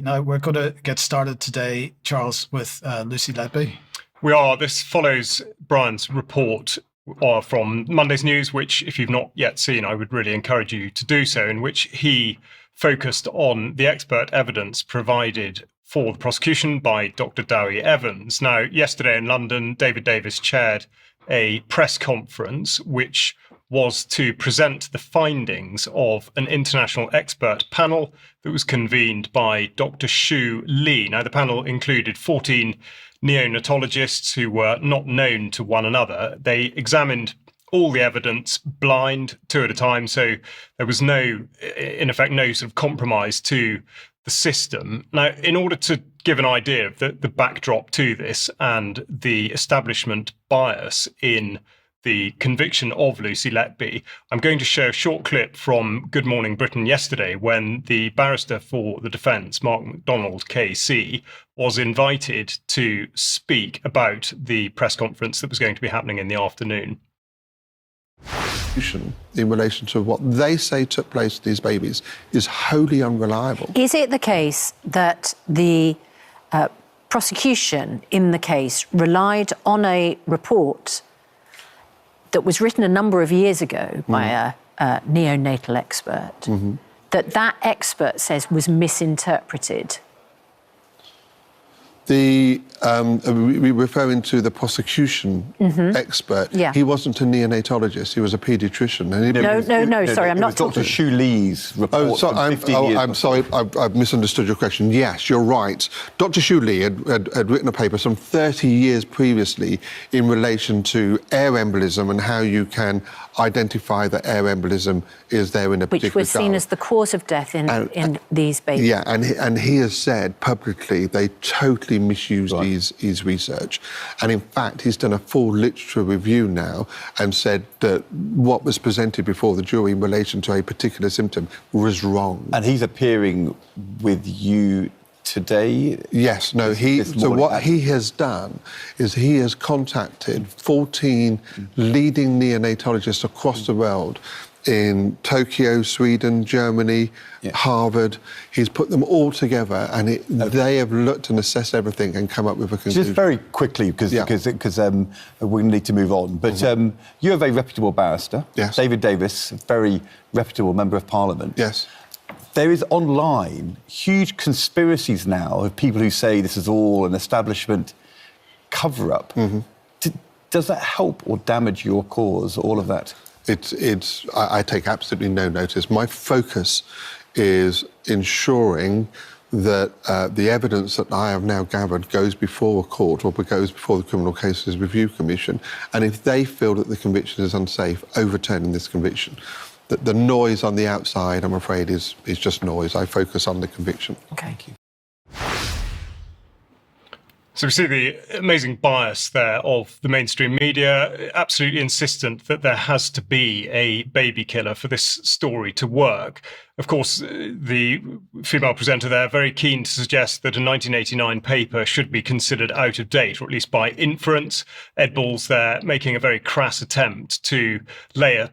Now, we're going to get started today, Charles, with Lucy Letby. We are. This follows Brian's report from Monday's News, which, if you've not yet seen, I would really encourage you to do so, in which he focused on the expert evidence provided for the prosecution by Dr. Dewi Evans. Now, yesterday in London, David Davis chaired a press conference which was to present the findings of an international expert panel that was convened by Dr. Shu Lee. Now, the panel included 14 neonatologists who were not known to one another. They examined all the evidence blind, two at a time, so there was no sort of compromise to the system. Now, in order to give an idea of the backdrop to this and the establishment bias in the conviction of Lucy Letby, I'm going to show a short clip from Good Morning Britain yesterday when the barrister for the defence, Mark MacDonald KC, was invited to speak about the press conference that was going to be happening in the afternoon. In relation to what they say took place to these babies is wholly unreliable. Is it the case that the prosecution in the case relied on a report that was written a number of years ago by a neonatal expert, that expert says was misinterpreted? We're referring to the prosecution expert. Yeah. He wasn't a neonatologist, he was a paediatrician. Sorry, I'm not talking... Dr. Shu Lee's report from 50 years I'm sorry, I've misunderstood your question. Yes, you're right. Dr. Shu Lee had written a paper some 30 years previously in relation to air embolism and how you can identify that air embolism is there in a particular Which was seen as the cause of death in these babies. Yeah, and he has said publicly they totally misused his research. And in fact, he's done a full literature review now and said that what was presented before the jury in relation to a particular symptom was wrong. And he's appearing with you today? Yes, no, what he has done is he has contacted 14 leading neonatologists across the world in Tokyo, Sweden, Germany, Harvard. He's put them all together and they have looked and assessed everything and come up with a conclusion. Just very quickly, because we need to move on, but you're a very reputable barrister. Yes. David Davis, a very reputable Member of Parliament. Yes. There is online huge conspiracies now of people who say this is all an establishment cover-up. Does that help or damage your cause, all of that? I take absolutely no notice. My focus is ensuring that the evidence that I have now gathered goes before a court or goes before the Criminal Cases Review Commission, and if they feel that the conviction is unsafe, overturning this conviction. The noise on the outside, I'm afraid, is just noise. I focus on the conviction. Okay. Thank you. So we see the amazing bias there of the mainstream media, absolutely insistent that there has to be a baby killer for this story to work. Of course, the female presenter there very keen to suggest that a 1989 paper should be considered out of date, or at least by inference. Ed Balls there making a very crass attempt to lay a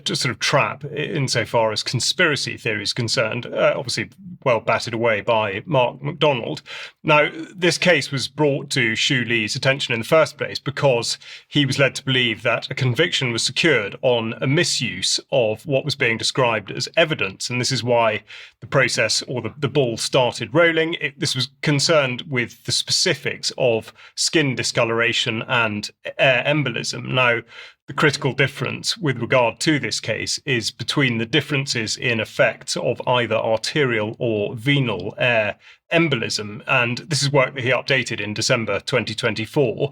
sort of trap insofar as conspiracy theory is concerned, obviously well batted away by Mark MacDonald. Now, this case was brought to Shu Lee's attention in the first place because he was led to believe that a conviction was secured on a misuse of what was being described as evidence. And this is why the process or the ball started rolling. This was concerned with the specifics of skin discoloration and air embolism. Now, the critical difference with regard to this case is between the differences in effects of either arterial or venal air embolism. And this is work that he updated in December 2024,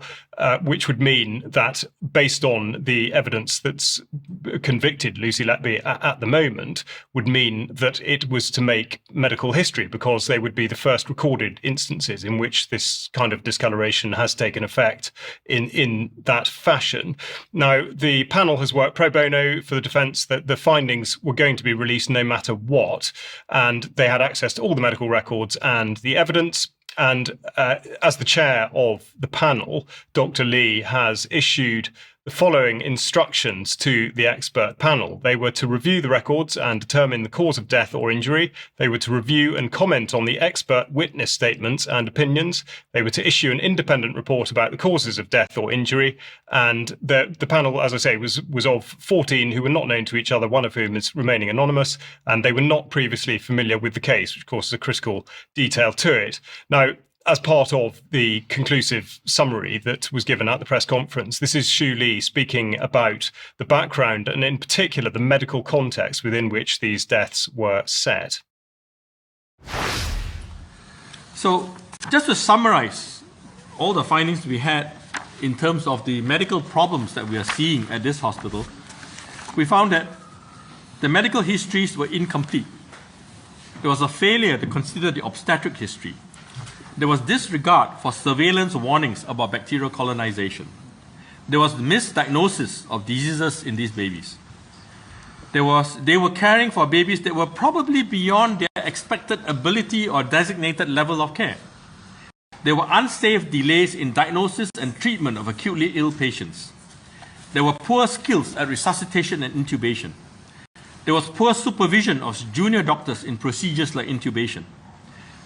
which would mean that based on the evidence that's convicted Lucy Letby at the moment, would mean that it was to make medical history because they would be the first recorded instances in which this kind of discoloration has taken effect in that fashion. Now, the panel has worked pro bono for the defence that the findings were going to be released no matter what, and they had access to all the medical records and the evidence. And as the chair of the panel, Dr. Lee has issued the following instructions to the expert panel. They were to review the records and determine the cause of death or injury. They were to review and comment on the expert witness statements and opinions. They were to issue an independent report about the causes of death or injury. And the panel, as I say, was of 14 who were not known to each other, one of whom is remaining anonymous, and they were not previously familiar with the case, which of course is a critical detail to it. Now, as part of the conclusive summary that was given at the press conference, this is Xu Li speaking about the background and in particular the medical context within which these deaths were set. So just to summarize all the findings we had in terms of the medical problems that we are seeing at this hospital, we found that the medical histories were incomplete. There was a failure to consider the obstetric history. There was disregard for surveillance warnings about bacterial colonization. There was misdiagnosis of diseases in these babies. They were caring for babies that were probably beyond their expected ability or designated level of care. There were unsafe delays in diagnosis and treatment of acutely ill patients. There were poor skills at resuscitation and intubation. There was poor supervision of junior doctors in procedures like intubation.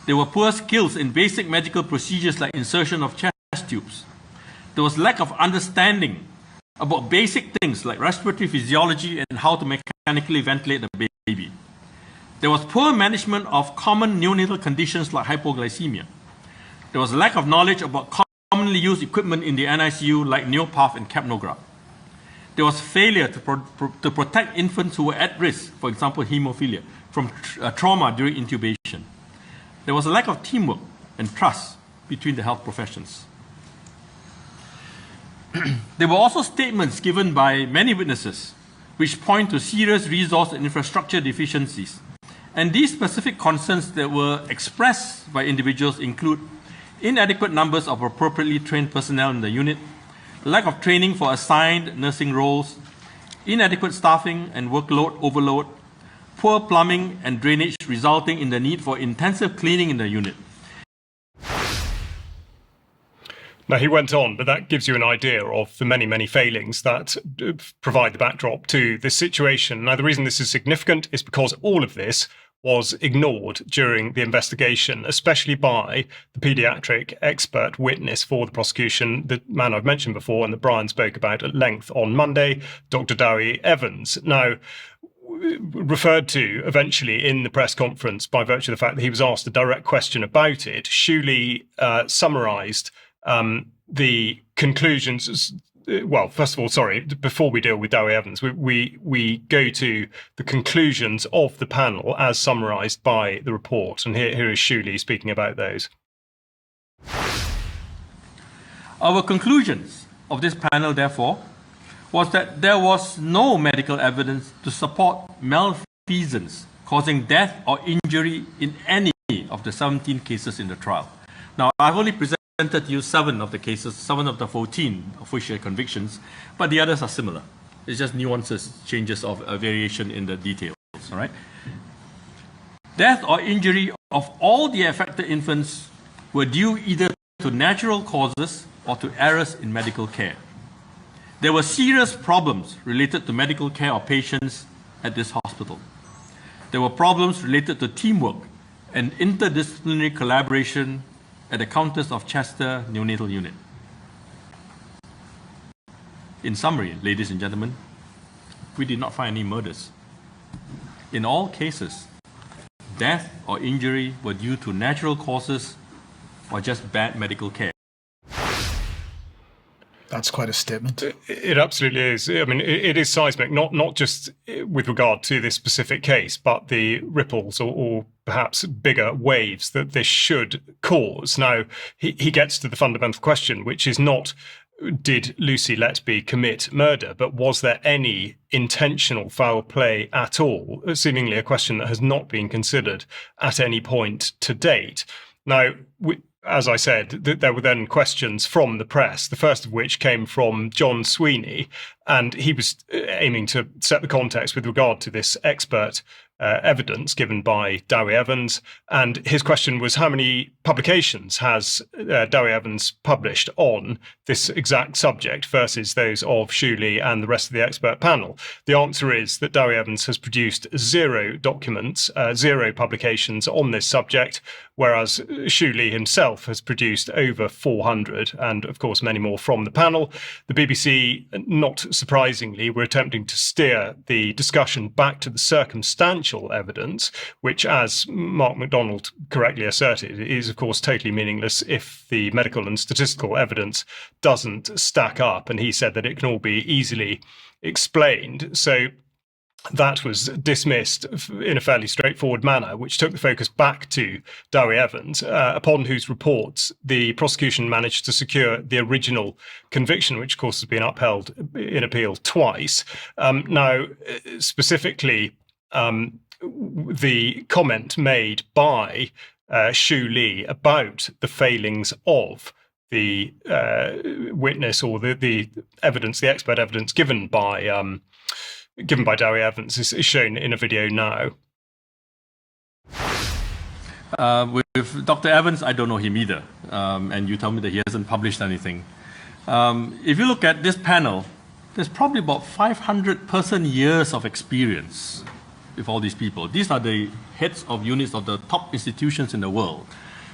There were poor skills in basic medical procedures like insertion of chest tubes. There was lack of understanding about basic things like respiratory physiology and how to mechanically ventilate the baby. There was poor management of common neonatal conditions like hypoglycemia. There was lack of knowledge about commonly used equipment in the NICU like Neopath and capnograph. There was failure to protect infants who were at risk, for example, hemophilia, from trauma during intubation. There was a lack of teamwork and trust between the health professions. There were also statements given by many witnesses which point to serious resource and infrastructure deficiencies. And these specific concerns that were expressed by individuals include inadequate numbers of appropriately trained personnel in the unit, lack of training for assigned nursing roles, inadequate staffing and workload overload, poor plumbing and drainage resulting in the need for intensive cleaning in the unit. Now, he went on, but that gives you an idea of the many, many failings that provide the backdrop to this situation. Now, the reason this is significant is because all of this was ignored during the investigation, especially by the paediatric expert witness for the prosecution, the man I've mentioned before and that Brian spoke about at length on Monday, Dr. Dewi Evans. Now, referred to eventually in the press conference by virtue of the fact that he was asked a direct question about it, Xu Li summarised the conclusions. Well, first of all, sorry, before we deal with Dewi Evans, we go to the conclusions of the panel as summarised by the report. And here is Xu Li speaking about those. Our conclusions of this panel, therefore, was that there was no medical evidence to support malfeasance causing death or injury in any of the 17 cases in the trial. Now, I've only presented you 7 of the cases, 7 of the 14 official convictions, but the others are similar. It's just nuances, changes of a variation in the details, all right? Death or injury of all the affected infants were due either to natural causes or to errors in medical care. There were serious problems related to medical care of patients at this hospital. There were problems related to teamwork and interdisciplinary collaboration at the Countess of Chester neonatal unit. In summary, ladies and gentlemen, we did not find any murders. In all cases, death or injury were due to natural causes or just bad medical care. That's quite a statement. It absolutely is. I mean, it is seismic, not just with regard to this specific case, but the ripples or perhaps bigger waves that this should cause. Now, he gets to the fundamental question, which is not, did Lucy Letby commit murder, but was there any intentional foul play at all? Seemingly a question that has not been considered at any point to date. Now, as I said, there were then questions from the press, the first of which came from John Sweeney, and he was aiming to set the context with regard to this expert evidence given by Dewi Evans. And his question was, how many publications has Dewi Evans published on this exact subject versus those of Xu Li and the rest of the expert panel? The answer is that Dewi Evans has produced 0 documents, 0 publications on this subject, whereas Xu Li himself has produced over 400, and of course many more from the panel. The BBC, not surprisingly, were attempting to steer the discussion back to the circumstantial evidence, which, as Mark MacDonald correctly asserted, is of course totally meaningless if the medical and statistical evidence doesn't stack up, and he said that it can all be easily explained. So that was dismissed in a fairly straightforward manner, which took the focus back to Dewi Evans, upon whose reports the prosecution managed to secure the original conviction, which of course has been upheld in appeal twice. Now, specifically, the comment made by Xu Li about the failings of the witness, or the evidence, the expert evidence given by Dewi Evans, is shown in a video now. With Dr. Evans, I don't know him either, and you tell me that he hasn't published anything. If you look at this panel, there's probably about 500 person-years of experience with all these people. These are the heads of units of the top institutions in the world.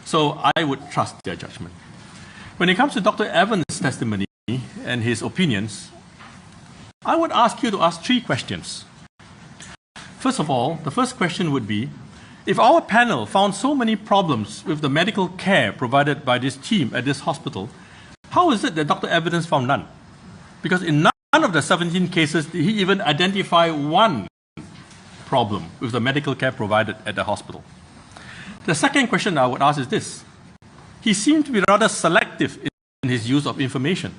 So I would trust their judgment. When it comes to Dr. Evans' testimony and his opinions, I would ask you to ask 3 questions. First of all, the first question would be, if our panel found so many problems with the medical care provided by this team at this hospital, how is it that Dr. Evans found none? Because in none of the 17 cases did he even identify one problem with the medical care provided at the hospital. The second question I would ask is this. He seemed to be rather selective in his use of information.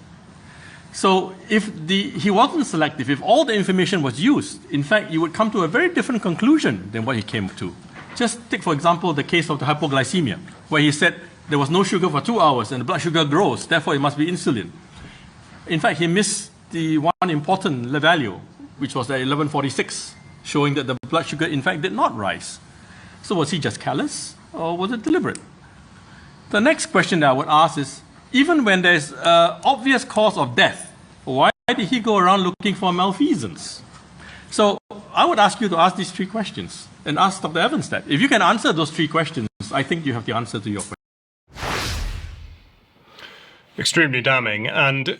So if he wasn't selective, if all the information was used, in fact, you would come to a very different conclusion than what he came to. Just take, for example, the case of the hypoglycemia, where he said there was no sugar for 2 hours and the blood sugar grows, therefore it must be insulin. In fact, he missed the one important value, which was at 1146, showing that the blood sugar, in fact, did not rise. So was he just careless, or was it deliberate? The next question that I would ask is, even when there's an obvious cause of death, why did he go around looking for malfeasance? So I would ask you to ask these 3 questions and ask Dr. Evans that. If you can answer those 3 questions, I think you have the answer to your question. Extremely damning. And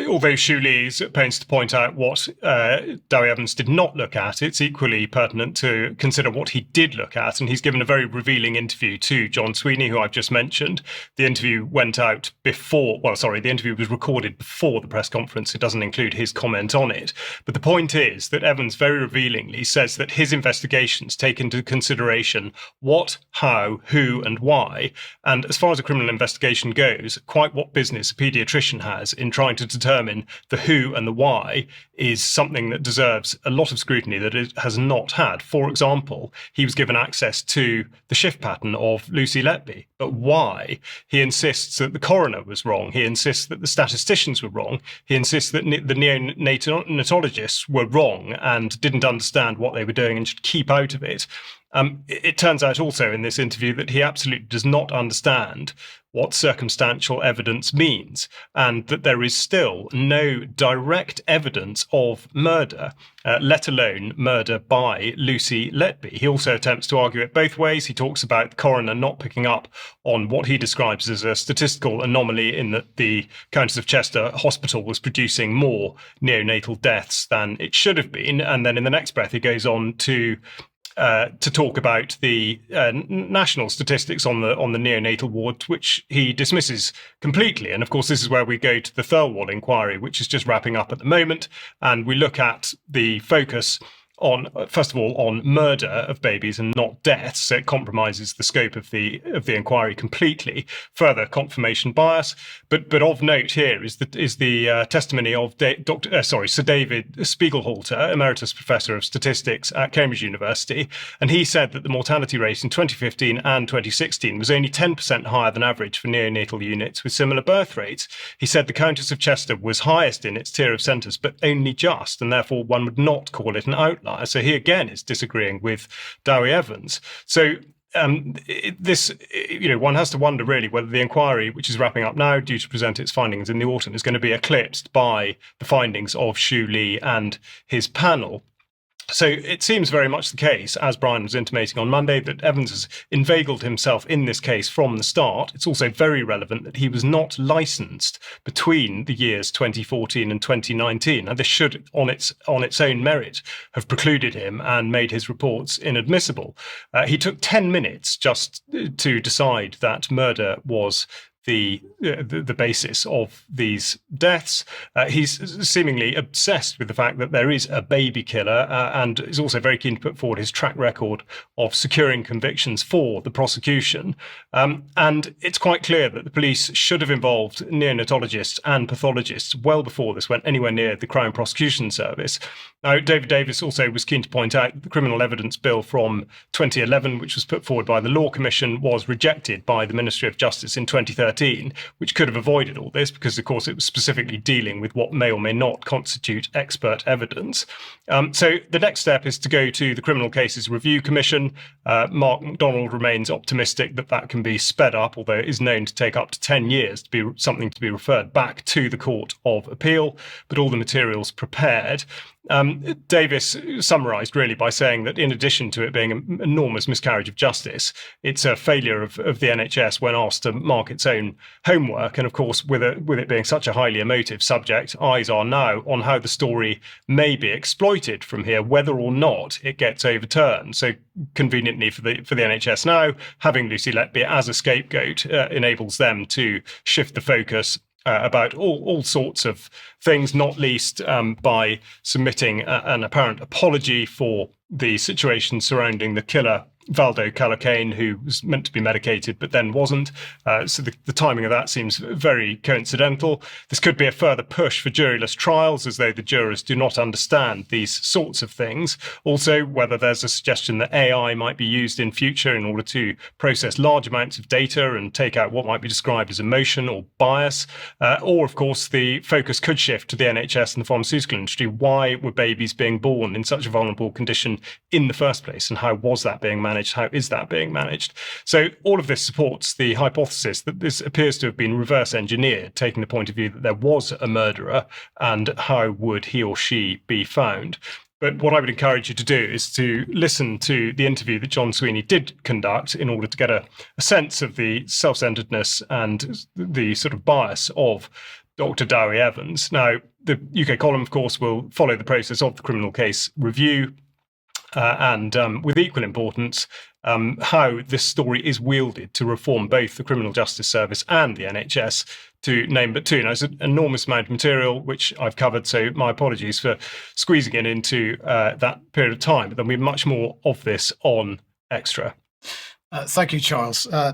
although Xu Li is at pains to point out what Dewi Evans did not look at, it's equally pertinent to consider what he did look at. And he's given a very revealing interview to John Sweeney, who I've just mentioned. The interview went out before, the interview was recorded before the press conference. It doesn't include his comment on it. But the point is that Evans very revealingly says that his investigations take into consideration what, how, who, and why. And as far as a criminal investigation goes, quite what business a paediatrician has in trying to determine the who and the why is something that deserves a lot of scrutiny that it has not had. For example, he was given access to the shift pattern of Lucy Letby. But why? He insists that the coroner was wrong. He insists that the statisticians were wrong. He insists that the neonatologists were wrong and didn't understand what they were doing and should keep out of it. It turns out also in this interview that he absolutely does not understand what circumstantial evidence means, and that there is still no direct evidence of murder, let alone murder by Lucy Letby. He also attempts to argue it both ways. He talks about the coroner not picking up on what he describes as a statistical anomaly in that the Countess of Chester Hospital was producing more neonatal deaths than it should have been. And then in the next breath, he goes on to talk about the national statistics on the neonatal ward, which he dismisses completely. And of course, this is where we go to the Thirlwall Inquiry, which is just wrapping up at the moment, and we look at the focus on, first of all, on murder of babies and not deaths. So it compromises the scope of the inquiry completely. Further confirmation bias, but of note here is the testimony of Sir David Spiegelhalter, Emeritus Professor of Statistics at Cambridge University, and he said that the mortality rate in 2015 and 2016 was only 10% higher than average for neonatal units with similar birth rates. He said the Countess of Chester was highest in its tier of centres, but only just, and therefore one would not call it an outlier. outlier. So he again is disagreeing with Dewi Evans. So one has to wonder really whether the inquiry, which is wrapping up now, due to present its findings in the autumn, is going to be eclipsed by the findings of Xu Li and his panel. So it seems very much the case, as Brian was intimating on Monday, that Evans has inveigled himself in this case from the start. It's also very relevant that he was not licensed between the years 2014 and 2019. And this should, on its own merit, have precluded him and made his reports inadmissible. He took 10 minutes just to decide that murder was the basis of these deaths. He's seemingly obsessed with the fact that there is a baby killer and is also very keen to put forward his track record of securing convictions for the prosecution. And it's quite clear that the police should have involved neonatologists and pathologists well before this went anywhere near the Crown Prosecution Service. Now, David Davis also was keen to point out that the Criminal Evidence Bill from 2011, which was put forward by the Law Commission, was rejected by the Ministry of Justice in 2013, which could have avoided all this because, of course, it was specifically dealing with what may or may not constitute expert evidence. So the next step is to go to the Criminal Cases Review Commission. Mark MacDonald remains optimistic that that can be sped up, although it is known to take up to 10 years to be something to be referred back to the Court of Appeal, but all the materials prepared. Davis summarised really by saying that in addition to it being an enormous miscarriage of justice, it's a failure of the NHS when asked to mark its own homework. And of course, with it being such a highly emotive subject, eyes are now on how the story may be exploited from here, whether or not it gets overturned. So conveniently for the NHS now, having Lucy Letby as a scapegoat enables them to shift the focus about all sorts of things, not least by submitting an apparent apology for the situation surrounding the killer, Valdo Calocane, who was meant to be medicated but then wasn't. So the timing of that seems very coincidental. This could be a further push for juryless trials, as though the jurors do not understand these sorts of things. Also, whether there's a suggestion that AI might be used in future in order to process large amounts of data and take out what might be described as emotion or bias. Or, of course, the focus could shift to the NHS and the pharmaceutical industry. Why were babies being born in such a vulnerable condition in the first place? And how was that being managed? How is that being managed? So all of this supports the hypothesis that this appears to have been reverse engineered, taking the point of view that there was a murderer and how would he or she be found. But what I would encourage you to do is to listen to the interview that John Sweeney did conduct in order to get a sense of the self-centeredness and the sort of bias of Dr. Dewi Evans. Now, the UK column, of course, will follow the process of the criminal case review. And with equal importance, how this story is wielded to reform both the Criminal Justice Service and the NHS, to name but two. Now, it's an enormous amount of material, which I've covered, so my apologies for squeezing it into that period of time. But there'll be much more of this on Extra. Thank you, Charles.